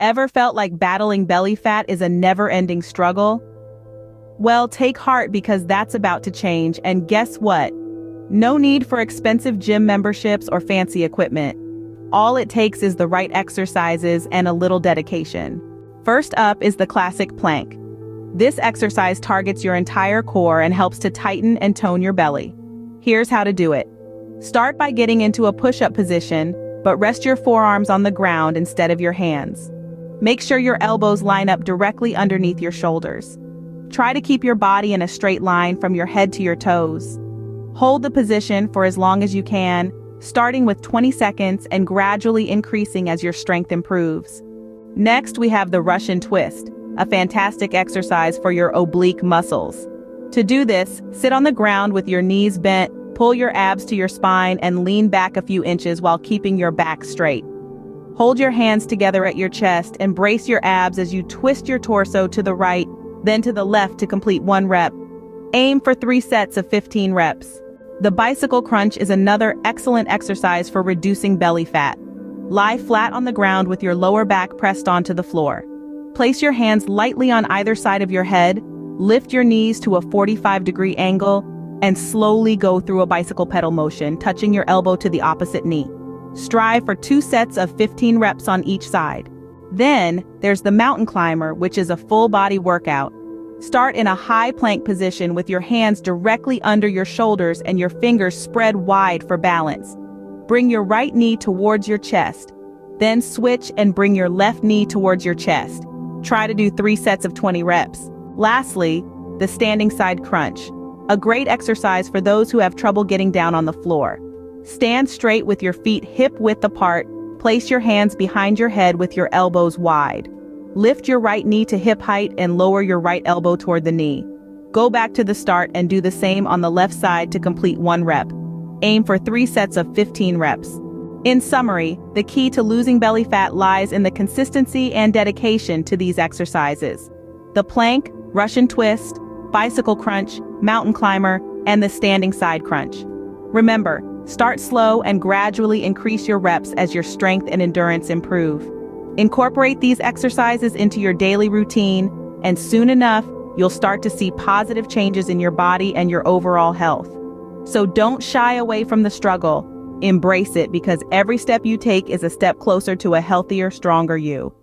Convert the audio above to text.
Ever felt like battling belly fat is a never-ending struggle? Well, take heart because that's about to change, and guess what? No need for expensive gym memberships or fancy equipment. All it takes is the right exercises and a little dedication. First up is the classic plank. This exercise targets your entire core and helps to tighten and tone your belly. Here's how to do it. Start by getting into a push-up position, but rest your forearms on the ground instead of your hands. Make sure your elbows line up directly underneath your shoulders. Try to keep your body in a straight line from your head to your toes. Hold the position for as long as you can, starting with 20 seconds and gradually increasing as your strength improves. Next, we have the Russian twist, a fantastic exercise for your oblique muscles. To do this, sit on the ground with your knees bent, pull your abs to your spine, and lean back a few inches while keeping your back straight. Hold your hands together at your chest and brace your abs as you twist your torso to the right, then to the left to complete 1 rep. Aim for 3 sets of 15 reps. The bicycle crunch is another excellent exercise for reducing belly fat. Lie flat on the ground with your lower back pressed onto the floor. Place your hands lightly on either side of your head, lift your knees to a 45-degree angle, and slowly go through a bicycle pedal motion, touching your elbow to the opposite knee. Strive for 2 sets of 15 reps on each side. Then, there's the mountain climber, which is a full-body workout. Start in a high plank position with your hands directly under your shoulders and your fingers spread wide for balance. Bring your right knee towards your chest. Then switch and bring your left knee towards your chest. Try to do 3 sets of 20 reps. Lastly, the standing side crunch. A great exercise for those who have trouble getting down on the floor. Stand straight with your feet hip-width apart. Place your hands behind your head with your elbows wide. Lift your right knee to hip height and lower your right elbow toward the knee. Go back to the start and do the same on the left side to complete 1 rep. Aim for 3 sets of 15 reps. In summary, the key to losing belly fat lies in the consistency and dedication to these exercises. The plank, Russian twist, bicycle crunch, mountain climber, and the standing side crunch. Remember, start slow and gradually increase your reps as your strength and endurance improve. Incorporate these exercises into your daily routine, and soon enough, you'll start to see positive changes in your body and your overall health. So don't shy away from the struggle. Embrace it because every step you take is a step closer to a healthier, stronger you.